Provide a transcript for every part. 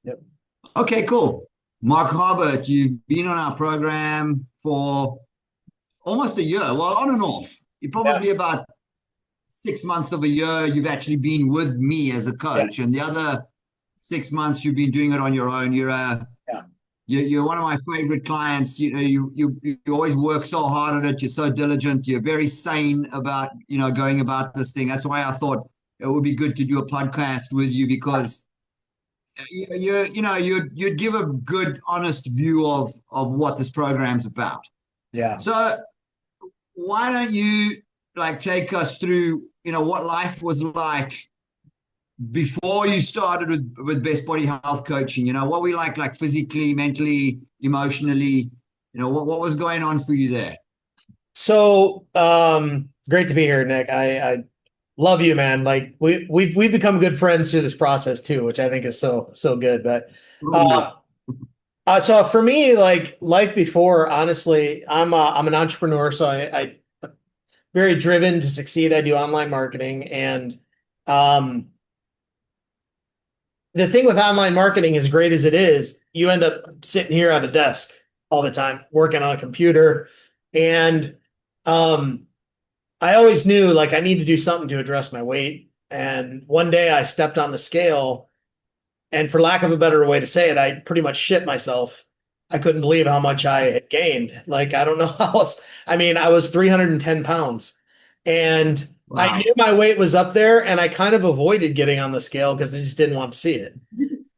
Yep. Okay, cool. Mark Harbert, you've been on our program for almost a year. Well, on and off. You Yeah. probably about 6 months of a year you've actually been with me as a Yeah. coach, and the other 6 months you've been doing it on your own. Yeah. You're one of my favorite clients. You know, you always work so hard at it. You're so diligent. You're very sane about going about this thing. That's why I thought it would be good to do a podcast with you because you'd give a good, honest view of what this program's about. Yeah. So why don't you like take us through, what life was like before you started with Best Body Health Coaching? What were you like physically, mentally, emotionally? What was going on for you there? So, great to be here, Nick. I love you, man. Like we've become good friends through this process too, which I think is so good. But Totally. uh, so for me, like life before, honestly, I'm an entrepreneur, so I very driven to succeed. I do online marketing, and um, the thing with online marketing, as great as it is, you end up sitting here at a desk all the time, working on a computer, and um, I always knew like I need to do something to address my weight. And one day I stepped on the scale, and for lack of a better way to say it, I pretty much shit myself. I couldn't believe how much I had gained. Like, I don't know how else. I mean, I was 310 pounds, and I Wow. knew my weight was up there, and I kind of avoided getting on the scale because I just didn't want to see it.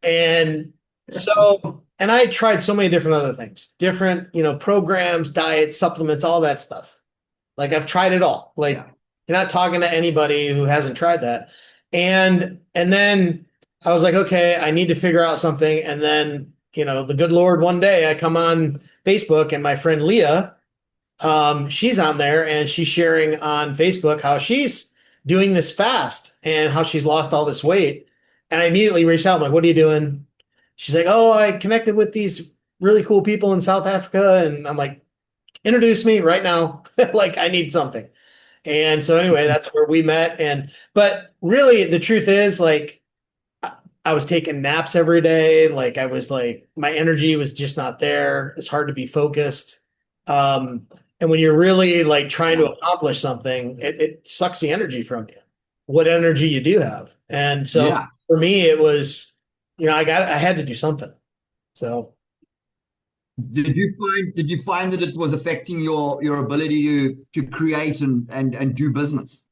And so, and I tried so many different other things, different, programs, diets, supplements, all that stuff. Like I've tried it all. Like Yeah. you're not talking to anybody who hasn't tried that. And then I was like, okay, I need to figure out something. And then, the good Lord, one day I come on Facebook and my friend Leah, she's on there and she's sharing on Facebook how she's doing this fast and how she's lost all this weight. And I immediately reached out. I'm like, what are you doing? She's like, oh, I connected with these really cool people in South Africa. And I'm like, introduce me right now. Like I need something. And so anyway, that's where we met. But really the truth is like I was taking naps every day. Like I was like my energy was just not there. It's hard to be focused. Um, and when you're really like trying Yeah. to accomplish something, it sucks the energy from you, what energy you do have. And so Yeah. for me, it was, I had to do something. So Did you find that it was affecting your ability to create and do business?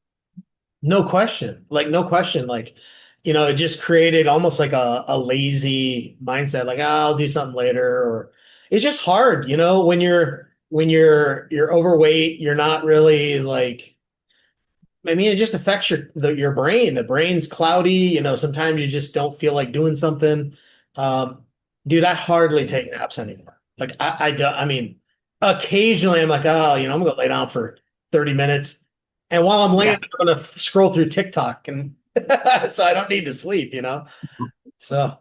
no question. Like, no question. Like, it just created almost like a lazy mindset, like, "Oh, I'll do something later," or it's just hard, when you're overweight, you're not really like, I mean, it just affects your brain. The brain's cloudy, sometimes you just don't feel like doing something. Um, dude, I hardly take naps anymore. Like I don't, I mean, occasionally I'm like, oh, I'm gonna lay down for 30 minutes. And while I'm laying, Yeah. I'm gonna scroll through TikTok and so I don't need to sleep. So,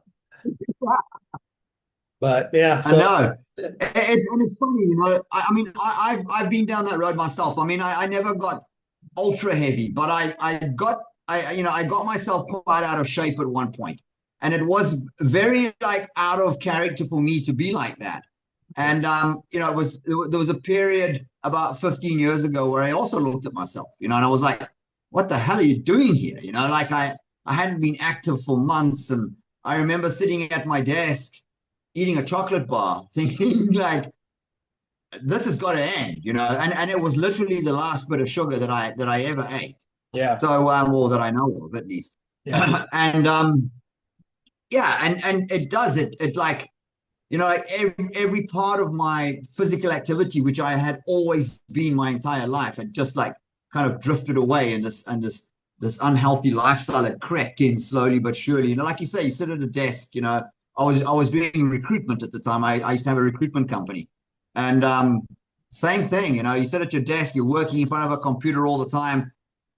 but yeah, I so know. And it's funny, I mean, I've been down that road myself. I mean, I never got ultra heavy, but I got myself quite out of shape at one point, and it was very like out of character for me to be like that. And there was a period about 15 years ago where I also looked at myself, and I was like, "What the hell are you doing here?" Like I hadn't been active for months, and I remember sitting at my desk eating a chocolate bar, thinking like, this has got to end, and it was literally the last bit of sugar that I ever ate. yeah, So, or that I know of at least. yeah, And yeah, and it does it like, every part of my physical activity, which I had always been my entire life, had just like kind of drifted away, and this unhealthy lifestyle had crept in slowly but surely. Like you say, you sit at a desk. I was doing recruitment at the time. I used to have a recruitment company, and same thing. You sit at your desk, you're working in front of a computer all the time,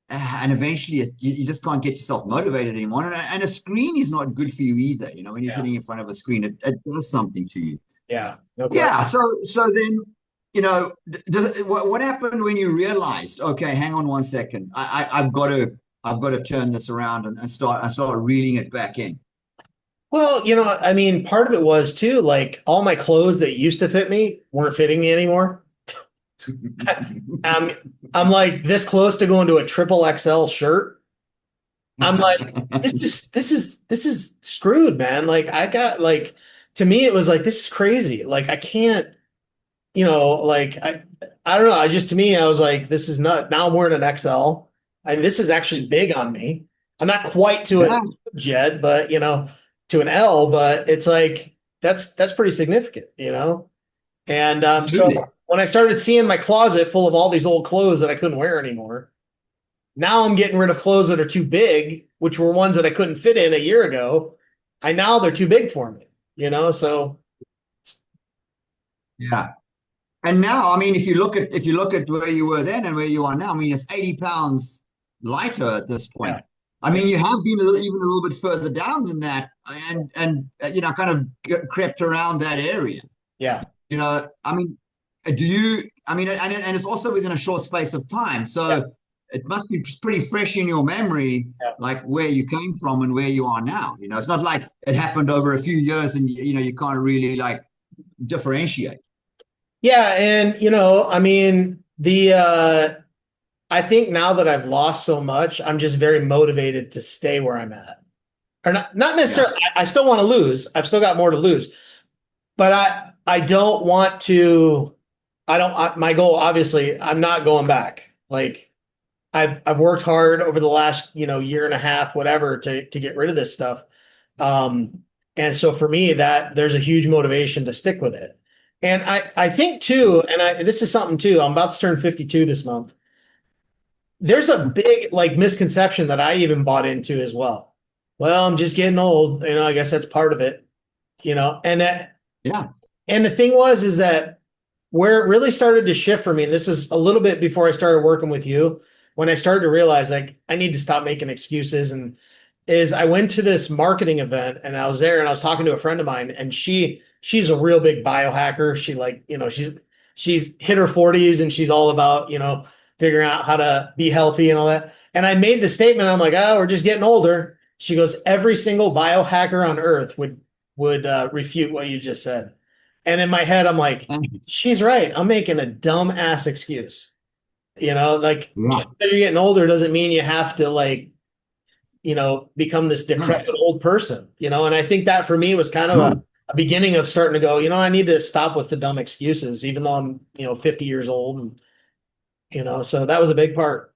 and eventually you just can't get yourself motivated anymore. And a screen is not good for you either. When you're yeah, sitting in front of a screen, it does something to you. yeah, no question. Yeah. So then, what happened when you realized, okay, hang on 1 second, I've got to turn this around and start reeling it back in. Well, I mean, part of it was too, like all my clothes that used to fit me weren't fitting me anymore. I'm I'm like this close to going to a triple XL shirt. I'm like, this is screwed, man. Like I got like to me it was like this is crazy. Like I can't, like I don't know. I just to me I was like, this is not now I'm wearing an XL and this is actually big on me. I'm not quite to a Yeah, jet, but to an L, but it's like that's pretty significant. And so absolutely. when I started seeing my closet full of all these old clothes that I couldn't wear anymore, now I'm getting rid of clothes that are too big, which were ones that I couldn't fit in a year ago. I now they're too big for me. So Yeah. And now, I mean, if you look at where you were then and where you are now, I mean, it's 80 pounds lighter at this point. yeah, I yeah, mean, you have been even a little bit further down than that, and kind of crept around that area. yeah, I mean, do you? I mean, and it's also within a short space of time, yeah, so it must be pretty fresh in your memory, yeah. like where you came from and where you are now. It's not like it happened over a few years, and you can't really like differentiate. Yeah, and I mean, I think now that I've lost so much, I'm just very motivated to stay where I'm at. Or not Yeah. necessarily, I still want to lose. I've still got more to lose. But I don't want to I don't my goal obviously I'm not going back. Like I've worked hard over the last, year and a half, whatever, to get rid of this stuff. And so for me that there's a huge motivation to stick with it. And I think too, and this is something too, I'm about to turn 52 this month. There's a big like misconception that I even bought into as well. Well, I'm just getting old, I guess that's part of it, and Yeah. and the thing is that where it really started to shift for me, and this is a little bit before I started working with you, when I started to realize like I need to stop making excuses, and is I went to this marketing event and I was there and I was talking to a friend of mine and she's a real big biohacker. She like, she's hit her 40s and she's all about, figuring out how to be healthy and all that. And I made the statement, I'm like, oh, we're just getting older. She goes, every single biohacker on earth would refute what you just said. And in my head, I'm like, she's right. I'm making a dumb ass excuse. Like Yeah. just because you're getting older doesn't mean you have to like, become this No, decrepit old person, and I think that for me was kind of no. a beginning of starting to go, I need to stop with the dumb excuses, even though I'm, 50 years old. And, so that was a big part.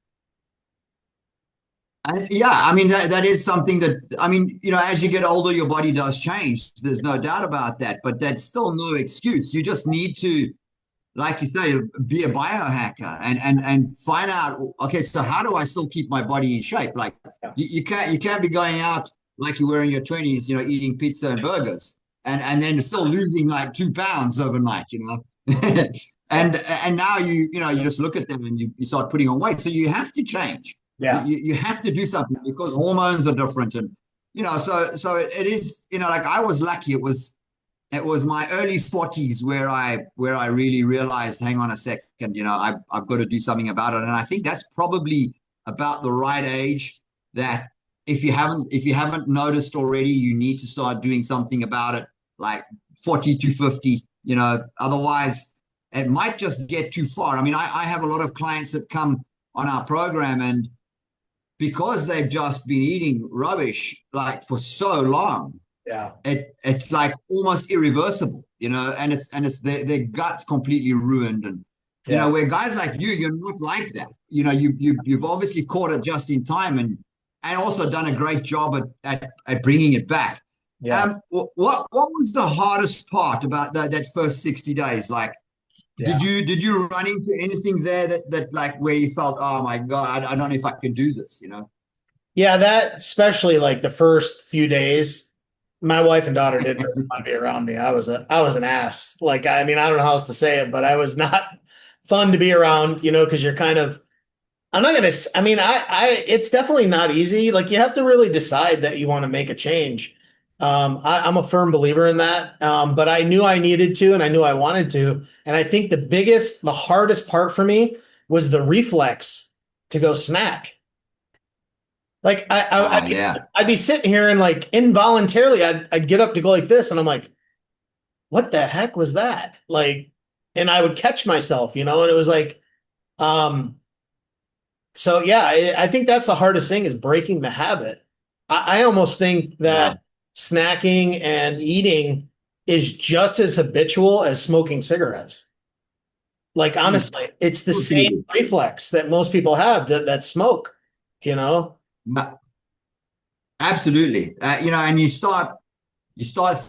Yeah, I mean that is something that I mean, as you get older, your body does change. There's no doubt about that. But that's still no excuse. You just need to, like you say, be a biohacker and find out. Okay, so how do I still keep my body in shape? Like Yeah. you can't be going out like you were in your 20s, eating pizza and burgers, and then still losing like 2 pounds overnight. Yeah. And now you just look at them and you start putting on weight. So you have to change. Yeah. You have to do something because hormones are different, and so it is. Like I was lucky. It was my early 40s where I really realized, hang on a second, I've got to do something about it. And I think that's probably about the right age that if you haven't noticed already, you need to start doing something about it, like 40 to 50. Otherwise it might just get too far. I mean, I have a lot of clients that come on our program, and because they've just been eating rubbish like for so long, Yeah. it's like almost irreversible, and it's their guts completely ruined. And Yeah. where guys like you're not like that. You've obviously caught it just in time, and also done a great job at bringing it back. Yeah. What was the hardest part about that first 60 days? Like, Yeah. did you run into anything there that like where you felt, oh my God, I don't know if I can do this? Yeah. That, especially like the first few days, my wife and daughter didn't really want to be around me. I was an ass. Like, I mean, I don't know how else to say it, but I was not fun to be around, because you're kind of, I'm not gonna. I mean, it's definitely not easy. Like you have to really decide that you want to make a change. I'm a firm believer in that. But I knew I needed to, and I knew I wanted to. And I think the hardest part for me was the reflex to go snack. Like Oh yeah. I'd be sitting here and like involuntarily I'd get up to go like this and I'm like, what the heck was that? Like, and I would catch myself, you know, and it was like, um, so yeah, I think that's the hardest thing is breaking the habit. I almost think Yeah. that snacking and eating is just as habitual as smoking cigarettes. Like Mm. honestly, it's the same Absolutely. reflex that most people have that smoke, you know? Yeah, absolutely. And you start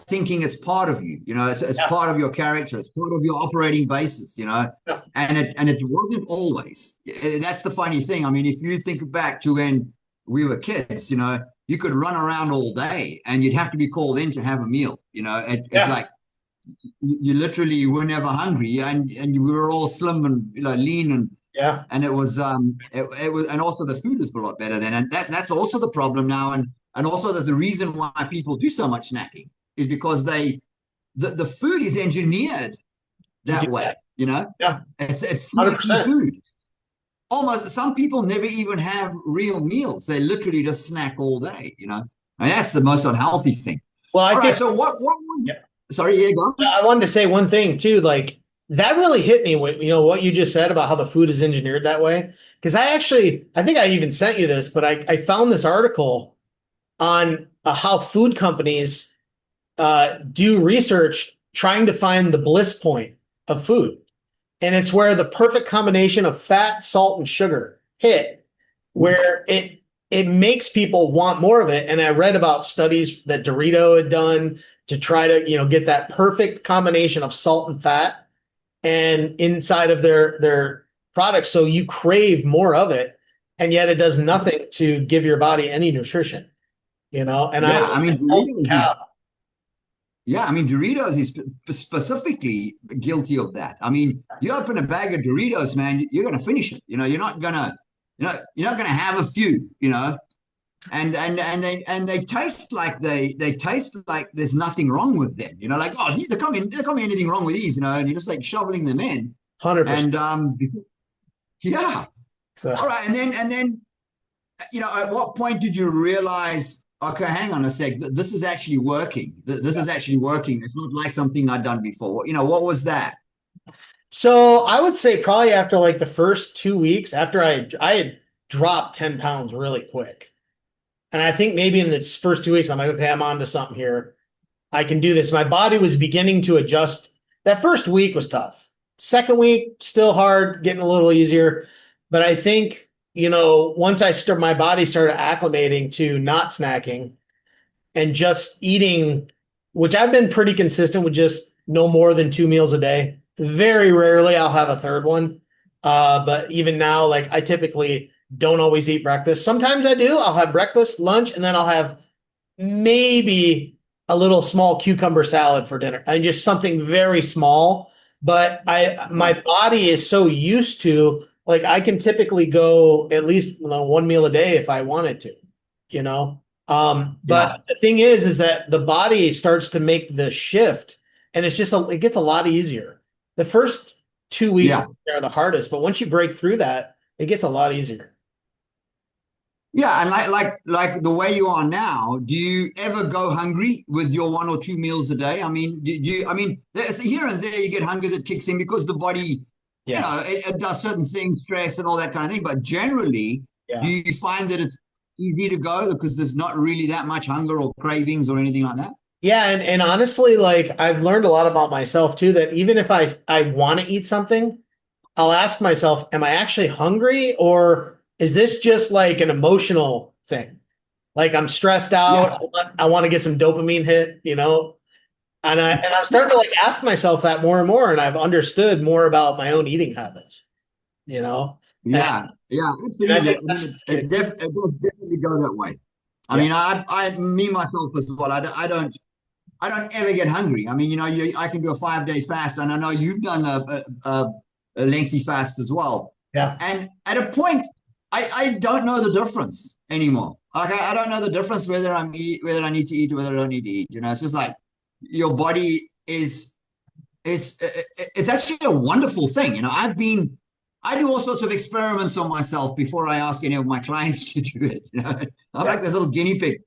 thinking it's part of you. It's Yeah. part of your character. It's part of your operating basis. Yeah. And it wasn't always. That's the funny thing. I mean, if you think back to when we were kids, you could run around all day and you'd have to be called in to have a meal. It's Yeah. like you literally were never hungry, and we were all slim and lean, Yeah. and it was, and also the food is a lot better then, and that's also the problem now, and also that the reason why people do so much snacking is because the food is engineered To do that way. that. Yeah. It's snacky 100%. food. Almost some people never even have real meals. They literally just snack all day. And that's the most unhealthy thing. Well, I All right. think So what was? yeah. Sorry, yeah, go. I wanted to say one thing too, like that really hit me when, what you just said about how the food is engineered that way. Because I think I even sent you this, but I found this article on how food companies do research trying to find the bliss point of food. And it's where the perfect combination of fat, salt, and sugar hit, where it makes people want more of it. And I read about studies that Dorito had done to try to, get that perfect combination of salt and fat and inside of their products. So you crave more of it. And yet it does nothing to give your body any nutrition, and I Yeah, was I mean like, holy Doritos is cow. yeah, I mean Doritos is specifically guilty of that. I mean, you open a bag of Doritos, man, you're gonna finish it. You're not gonna have a few. And they taste like they taste like there's nothing wrong with them. Like, oh, there can't be anything wrong with these. And you're just like shoveling them in. 100%. And yeah, So all right. And then at what point did you realize, okay, hang on a sec, this is actually working. This is actually working. It's not like something I'd done before. What was that? So I would say probably after like the first 2 weeks, after I had dropped 10 pounds really quick. And I think maybe in the first 2 weeks, I'm like, okay, I'm on to something here. I can do this. My body was beginning to adjust. That first week was tough. Second week, still hard, getting a little easier. But I think, once my body started acclimating to not snacking and just eating, which I've been pretty consistent with just no more than 2 meals a day. Very rarely I'll have a third one. But even now, like I typically don't always eat breakfast. Sometimes I do. I'll have breakfast, lunch, and then I'll have maybe a little small cucumber salad for dinner and just something very small. But my Yeah, body is so used to like I can typically go at least one meal a day if I wanted to, you know. yeah, But the thing is that the body starts to make the shift, and it gets a lot easier. The first 2 weeks yeah. are the hardest, but once you break through that, it gets a lot easier. Yeah, and like the way you are now, do you ever go hungry with your 1 or 2 meals a day? I mean, I mean, there's here and there you get hunger that kicks in because the body, Yeah, it does certain things, stress and all that kind of thing. But generally, do yeah. you find that it's easy to go because there's not really that much hunger or cravings or anything like that? Yeah, and honestly, like I've learned a lot about myself too, that even if I want to eat something, I'll ask myself, am I actually hungry or is this just like an emotional thing? Like I'm stressed out, Yeah, I want to get some dopamine hit, and I'm starting to like ask myself that more and more, and I've understood more about my own eating habits, you know? And, yeah, and I absolutely. think I mean, that's it does definitely go that way. I yeah, mean, me myself as well. I don't ever get hungry. I mean, I can do a 5 day fast, and I know you've done a lengthy fast as well. yeah, And at a point, I don't know the difference anymore. Like I don't know the difference whether I need to eat or whether I don't need to eat. It's just like your body is it's actually a wonderful thing. I've been I do all sorts of experiments on myself before I ask any of my clients to do it. I'm Yeah. like this little guinea pig.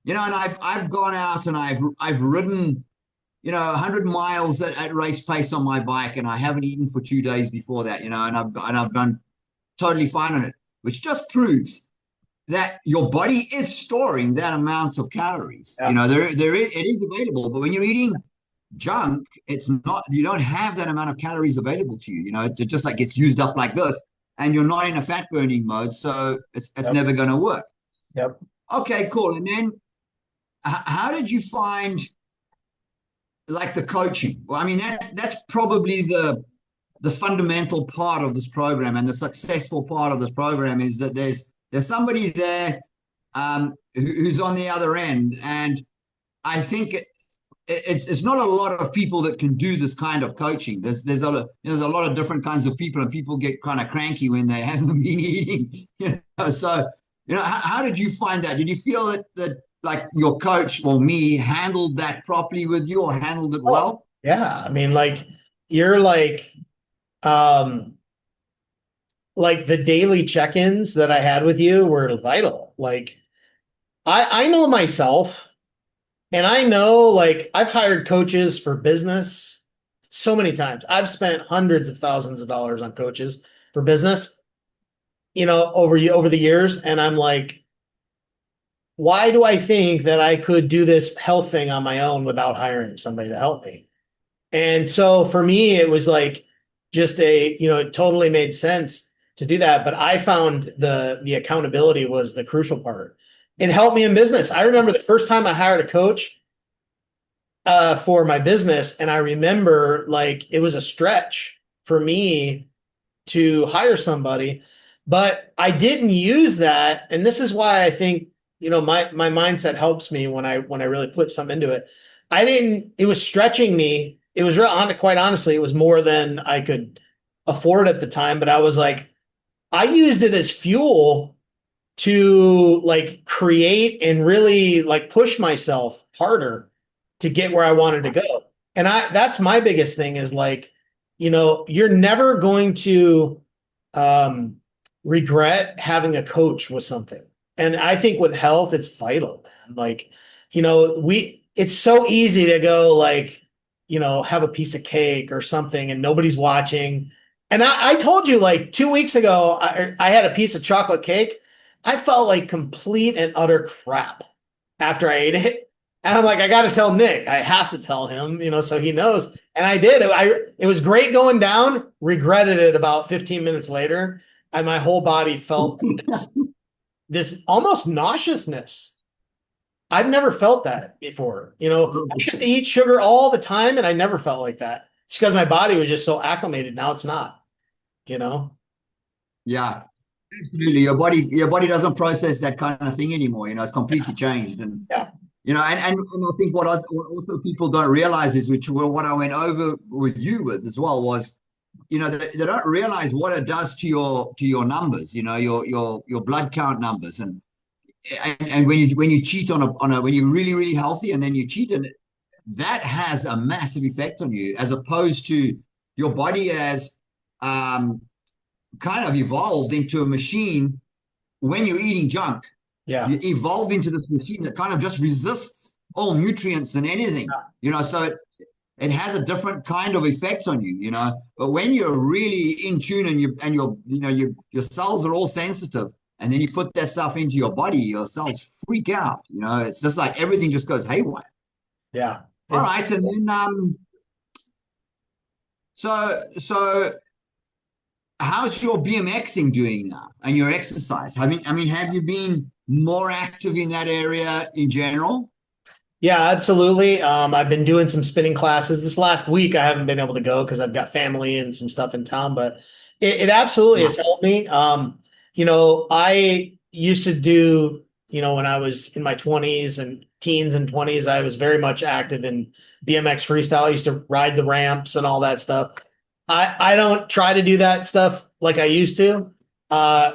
And I've gone out and I've ridden 100 miles at race pace on my bike, and I haven't eaten for 2 days before that. And I've done totally fine on it, which just proves that your body is storing that amount of calories. Yeah. It is available, but when you're eating junk, it's not, you don't have that amount of calories available to you. It just like gets used up like this, and you're not in a fat burning mode, so it's Yep. never going to work. Yep. Okay, cool. And then how did you find like the coaching? Well, I mean that's probably the fundamental part of this program, and the successful part of this program is that there's somebody there who's on the other end, and I think it's not a lot of people that can do this kind of coaching. There's a lot of different kinds of people, and people get kind of cranky when they haven't been eating. So how did you find that? Did you feel that like your coach or me handled that properly with you, or handled it Oh, well? yeah. I mean, like you're um, like the daily check-ins that I had with you were vital. Like I know myself. And I know, like, I've hired coaches for business so many times. I've spent hundreds of thousands of dollars on coaches for business, over the years. And I'm like, why do I think that I could do this health thing on my own without hiring somebody to help me? And so for me, it was like just it totally made sense to do that. But I found the accountability was the crucial part. It helped me in business. I remember the first time I hired a coach for my business. And I remember like it was a stretch for me to hire somebody, but I didn't use that. And this is why I think, my mindset helps me when I really put something into it. It was stretching me. It was quite honestly, it was more than I could afford at the time, but I was like, I used it as fuel to like create and really like push myself harder to get where I wanted to go. And that's my biggest thing is like, you're never going to um, regret having a coach with something. And I think with health, it's vital, man. Like, it's so easy to go like, have a piece of cake or something and nobody's watching. And I told you like 2 weeks ago, I had a piece of chocolate cake. I felt like complete and utter crap after I ate it. And I'm like, I got to tell Nick. I have to tell him, so he knows. And I did. It was great going down. Regretted it about 15 minutes later, and my whole body felt this almost nauseousness. I've never felt that before. I used to eat sugar all the time, and I never felt like that. It's because my body was just so acclimated. Now it's not. You know. Yeah, absolutely. Your body doesn't process that kind of thing anymore. It's completely changed. And Yeah. and I think what also people don't realize is, which what I went over with you with as well, was they don't realize what it does to your numbers, your blood count numbers. And when you cheat on a when you're really really healthy and then you cheat, and that has a massive effect on you, as opposed to your body as um kind of evolved into a machine. When you're eating junk, Yeah. you evolve into this machine that kind of just resists all nutrients and anything, so it has a different kind of effect on you, but when you're really in tune, and your cells are all sensitive, and then you put that stuff into your body, your cells freak out. It's just like everything just goes haywire. Yeah. All It's right. And then so how's your BMXing doing now, and your exercise? I mean, have you been more active in that area in general? Yeah, absolutely. I've been doing some spinning classes this last week. I haven't been able to go because I've got family and some stuff in town, but it absolutely Yeah. has helped me. I used to do, when I was in my 20s and teens and 20s, I was very much active in BMX freestyle. I used to ride the ramps and all that stuff. I don't try to do that stuff like I used to,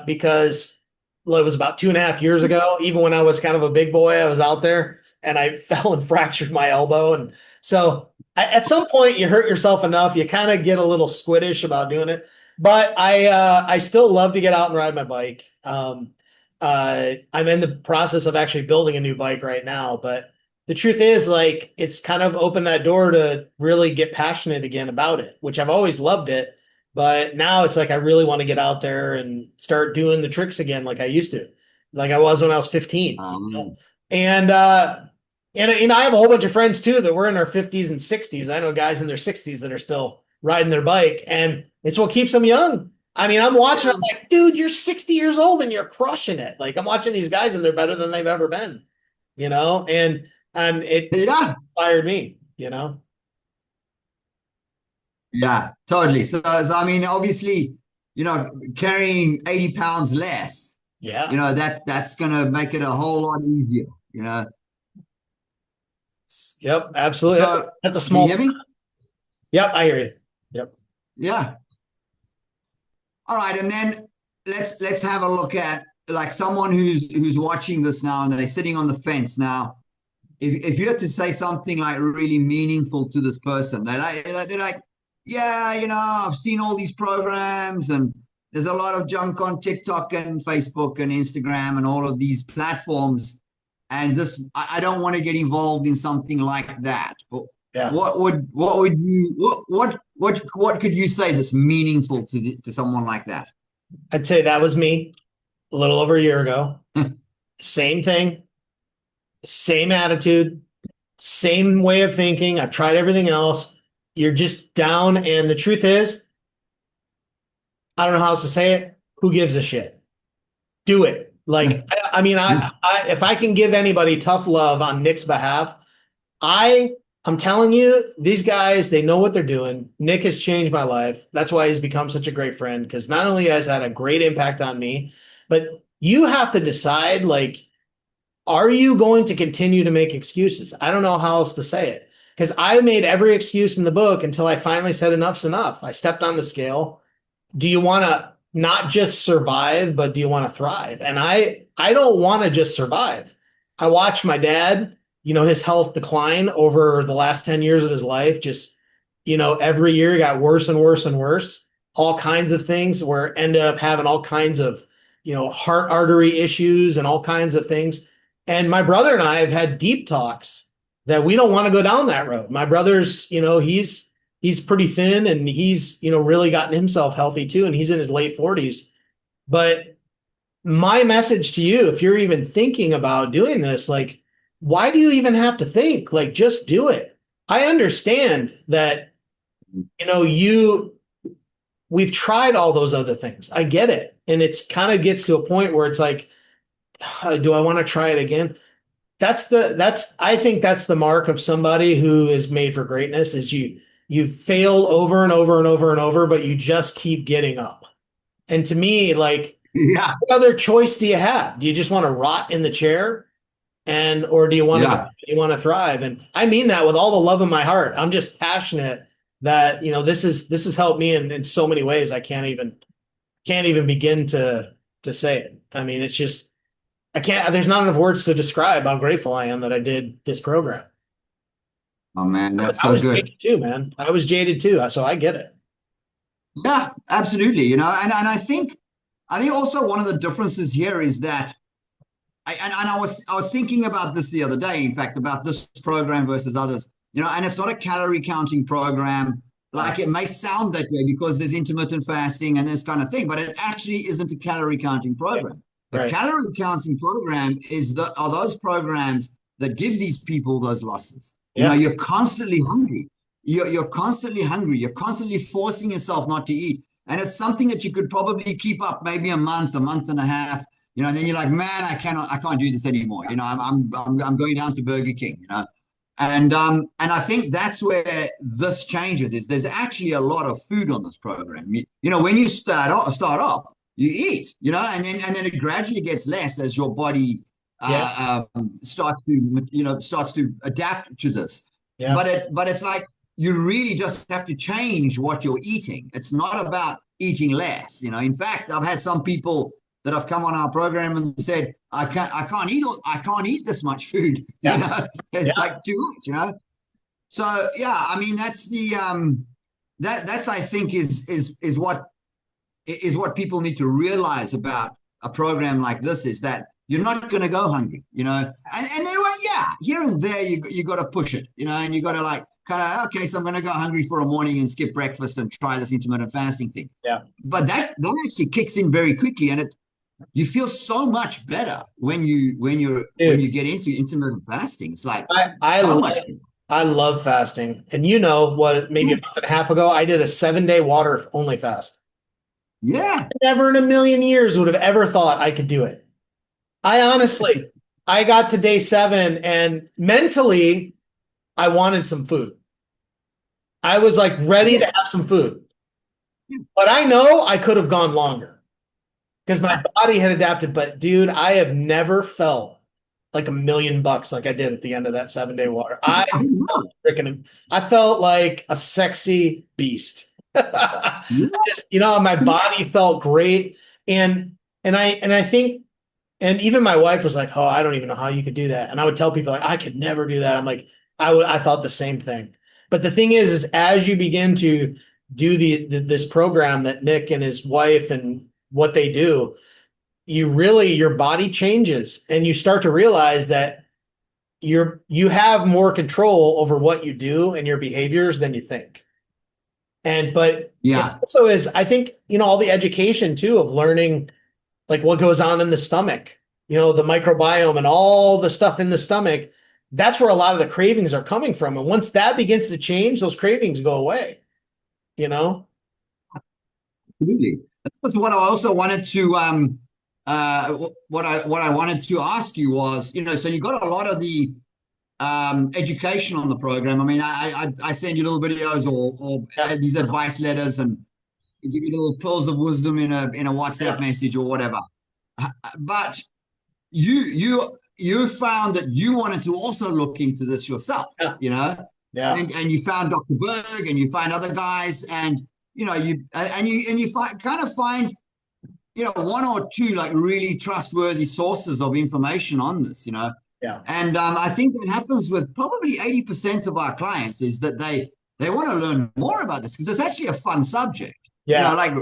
because well, it was about 2.5 years ago. Even when I was kind of a big boy, I was out there and I fell and fractured my elbow. And so at some point, you hurt yourself enough, you kind of get a little squiddish about doing it. But I still love to get out and ride my bike. I'm in the process of actually building a new bike right now, but the truth is, like, it's kind of opened that door to really get passionate again about it, which I've always loved it. But now it's like I really want to get out there and start doing the tricks again like I used to, like I was when I was 15. Um, And I have a whole bunch of friends too that were in their 50s and 60s. I know guys in their 60s that are still riding their bike, and it's what keeps them young. I mean, I'm watching, I'm like, dude, you're 60 years old and you're crushing it. Like, I'm watching these guys and they're better than they've ever been, and it yeah, inspired me, you know? yeah, totally. So I mean, obviously, carrying 80 pounds less, Yeah. that's gonna make it a whole lot easier. Yep. Absolutely. So That's a do you small, hear me? yep. I hear you. Yep. Yeah. All right, and then let's have a look at like someone who's watching this now and they're sitting on the fence now. If you had to say something like really meaningful to this person, they're like, yeah, I've seen all these programs and there's a lot of junk on TikTok and Facebook and Instagram and all of these platforms. And I don't want to get involved in something like that. Yeah. What could you say that's meaningful to someone like that? I'd say that was me a little over a year ago. Same thing, same attitude, same way of thinking. I've tried everything else. You're just down. And the truth is, I don't know how else to say it. Who gives a shit? Do it. Like, I mean, if I can give anybody tough love on Nick's behalf, I, I'm telling you, these guys, they know what they're doing. Nick has changed my life. That's why he's become such a great friend, because not only has had a great impact on me, but you have to decide, like, are you going to continue to make excuses? I don't know how else to say it, because I made every excuse in the book until I finally said enough's enough. I stepped on the scale. Do you want to not just survive, but do you want to thrive? And I don't want to just survive. I watched my dad, his health decline over the last 10 years of his life. Just, every year got worse and worse and worse. All kinds of things where ended up having all kinds of, heart artery issues and all kinds of things. And my brother and I have had deep talks that we don't want to go down that road. My brother's, he's pretty thin and he's, really gotten himself healthy too. And he's in his late 40s. But my message to you, if you're even thinking about doing this, like, why do you even have to think? Like, just do it. I understand that, we've tried all those other things. I get it. And it's kind of gets to a point where it's like, do I want to try it again? I think that's the mark of somebody who is made for greatness, is you fail over and over and over and over, but you just keep getting up. And to me, like, Yeah, what other choice do you have? Do you just want to rot in the chair, or do you want to yeah. thrive? And I mean that with all the love in my heart. I'm just passionate that, this has helped me in so many ways. I can't even begin to say it. I mean, it's just, there's not enough words to describe how grateful I am that I did this program. Oh man, that's I so was good. jaded too, man. I was jaded too, so I get it. Yeah, absolutely. And I think also one of the differences here is that I was thinking about this the other day, in fact, about this program versus others. And it's not a calorie counting program. Wow. Like it may sound that way because there's intermittent fasting and this kind of thing, but it actually isn't a calorie counting Yeah. program. A Right. calorie counting program are those programs that give these people those losses. Yeah. You're constantly hungry. You're constantly hungry. You're constantly forcing yourself not to eat. And it's something that you could probably keep up maybe a month and a half, and then you're like, man, I can't do this anymore. I'm going down to Burger King, and I think that's where this changes. Is there's actually a lot of food on this program. When you start off, you eat, and then it gradually gets less as your body Yeah. starts to adapt to this. Yeah. But it's like you really just have to change what you're eating. It's not about eating less. In fact, I've had some people that have come on our program and said, I can't eat this much food. Yeah. It's Yeah. like too much. So yeah, I mean that's the that's I think is what is what people need to realize about a program like this is that you're not going to go hungry, and they were, yeah, here and there you got to push it, and you got to like kind of, okay, so I'm going to go hungry for a morning and skip breakfast and try this intermittent fasting thing. Yeah. But that actually kicks in very quickly, and you feel so much better when you get into intermittent fasting. It's like I love fasting. And what, maybe a month and a half ago, I did a 7-day water only fast. Yeah. Never in a million years would have ever thought I could do it. I got to day 7 and mentally I wanted some food. I was like ready to have some food. But I know I could have gone longer because my body had adapted. But dude, I have never felt like $1,000,000 like I did at the end of that 7-day water. I felt like a sexy beast. My body felt great. And I think, and even my wife was like, "Oh, I don't even know how you could do that." And I would tell people like, "I could never do that." I'm like, I thought the same thing. But the thing is as you begin to do this program that Nick and his wife and what they do, your body changes and you start to realize that you have more control over what you do and your behaviors than you think. But yeah, it also is, I think, all the education too of learning like what goes on in the stomach, the microbiome and all the stuff in the stomach. That's where a lot of the cravings are coming from. And once that begins to change, those cravings go away, Absolutely. That's what I also wanted to what I wanted to ask you was, so you got a lot of the education on the program. I mean, I send you little videos or these advice letters and give you little pearls of wisdom in a WhatsApp message or whatever. But you found that you wanted to also look into this yourself, Yeah. and you found Dr. Berg and you find other guys, and you find one or two like really trustworthy sources of information on this, Yeah. And I think what happens with probably 80% of our clients is that they want to learn more about this because it's actually a fun subject. Yeah. Like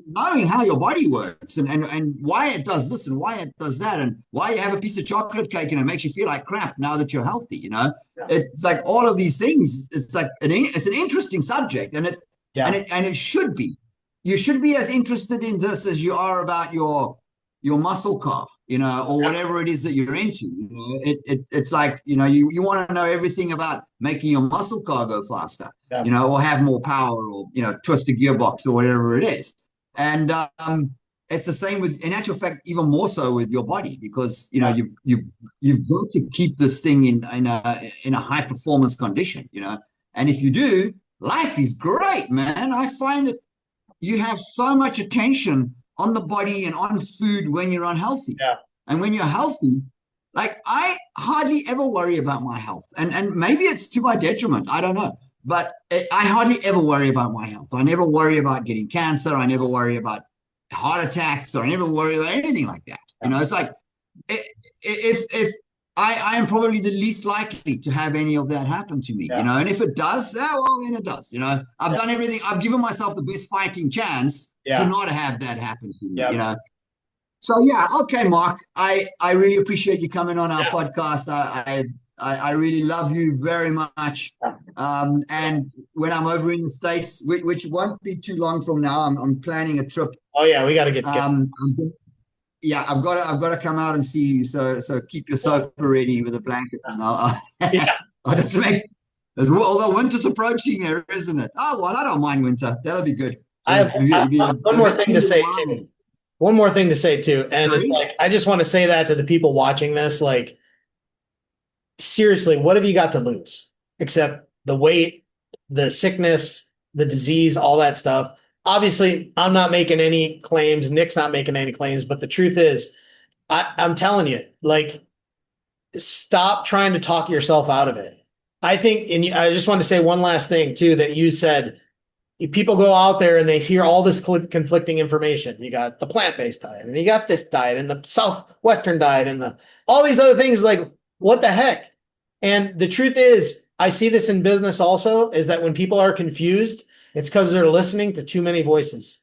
knowing how your body works and why it does this and why it does that and why you have a piece of chocolate cake and it makes you feel like crap now that you're healthy. Yeah. It's like all of these things. It's like it's an interesting subject, and it should be. You should be as interested in this as you are about your muscle car, or whatever it is that you're into. It's like you want to know everything about making your muscle car go faster, or have more power, or twist a gearbox or whatever it is. And it's the same with, in actual fact, even more so with your body, because you've got to keep this thing in a high performance condition, and if you do, life is great, man. I find that you have so much attention on the body and on food when you're unhealthy. Yeah. And when you're healthy, like I hardly ever worry about my health. And maybe it's to my detriment. I don't know. But I hardly ever worry about my health. I never worry about getting cancer. I never worry about heart attacks, or I never worry about anything like that. It's like if I am probably the least likely to have any of that happen to me, and if it does, well, then it does. I've done everything. I've given myself the best fighting chance to not have that happen to me, So, okay, Mark, I really appreciate you coming on our podcast. I really love you very much. And when I'm over in the States, which won't be too long from now, I'm planning a trip. Oh yeah, we got to get together. I've got to come out and see you. So keep your sofa ready with a blanket, and I'll just make. Although winter's approaching there, isn't it? Oh well, I don't mind winter. That'll be good. I have one more thing to say too. One more thing to say too, and like I just want to say that to the people watching this, like seriously, what have you got to lose except the weight, the sickness, the disease, all that stuff? Obviously, I'm not making any claims. Nick's not making any claims, but the truth is, I'm telling you, like, stop trying to talk yourself out of it. I think, and I just want to say one last thing too, that you said, if people go out there and they hear all this conflicting information. You got the plant-based diet, and you got this diet, and the Southwestern diet, and all these other things. Like, what the heck? And the truth is, I see this in business also, is that when people are confused, it's because they're listening to too many voices.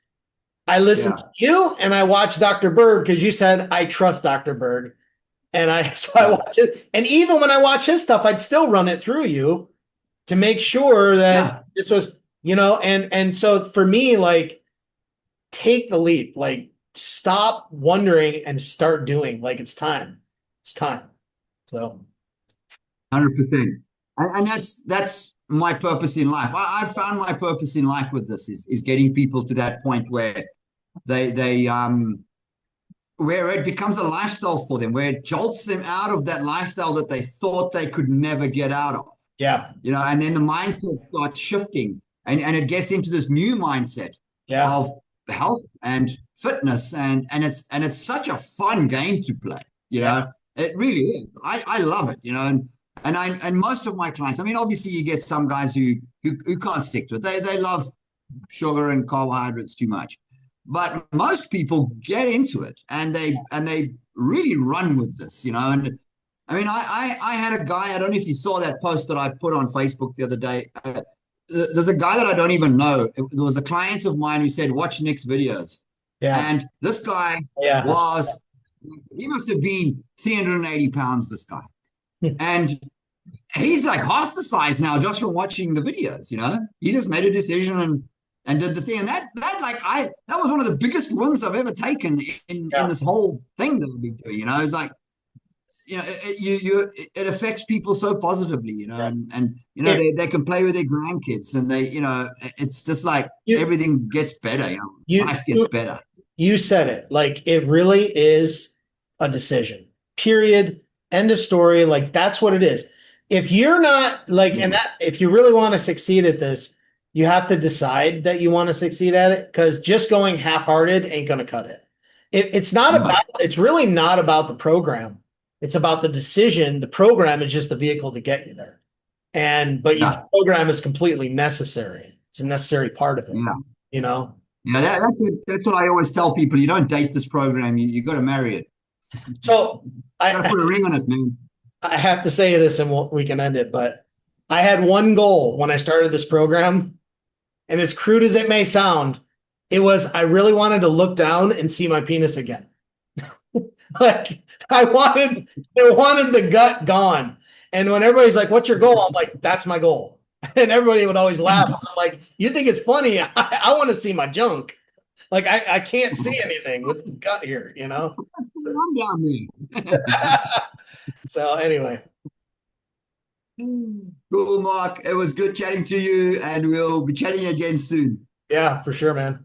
I listened Yeah. to you and I watched Dr. Berg because you said I trust Dr. Berg. And so I Yeah. watch it. And even when I watch his stuff, I'd still run it through you to make sure that Yeah. this was, and so for me, like, take the leap, like stop wondering and start doing. Like, it's time. It's time. So 100%. And that's my purpose in life. I've found my purpose in life with this is getting people to that point where they where it becomes a lifestyle for them, where it jolts them out of that lifestyle that they thought they could never get out of. yeah, And then the mindset starts shifting, and it gets into this new mindset yeah, of health and fitness, and it's such a fun game to play. yeah, It really is. I love it. And most of my clients, I mean, obviously you get some guys who can't stick to it. They love sugar and carbohydrates too much, but most people get into it, and they really run with this. And I mean, I had a guy. I don't know if you saw that post that I put on Facebook the other day. There's a guy that I don't even know. There was a client of mine who said, "Watch Nick's videos," yeah, and this guy yeah. was he must have been 380 pounds. This guy, and he's like half the size now just from watching the videos. He just made a decision and did the thing, and that was one of the biggest wins I've ever taken in Yeah. this whole thing that I've been doing. It's like it affects people so positively, Yeah. and It, they can play with their grandkids, and it's just like you, everything gets better. you, Life gets better. you said it. Like, it really is a decision. Period. End of story. Like, that's what it is. If you're not like, Yeah. if you really want to succeed at this, you have to decide that you want to succeed at it, because just going half-hearted ain't going to cut it. It's not No. about, it's really not about the program. It's about the decision. The program is just the vehicle to get you there. The Yeah. program is completely necessary. It's a necessary part of it, Yeah. you know? Yeah. That's what I always tell people. You don't date this program. You got to marry it. So Got to I, put a ring on it, man. I have to say this and we can end it, but I had one goal when I started this program, and as crude as it may sound, it was I really wanted to look down and see my penis again. Like, I wanted the gut gone. And when everybody's like, "What's your goal?" I'm like, "That's my goal." And everybody would always laugh. I'm like, "You think it's funny? I want to see my junk. Like, I can't see anything with the gut here." What's going on down there? So anyway, Cool, Mark. It was good chatting to you, and we'll be chatting again soon. yeah, for sure, man.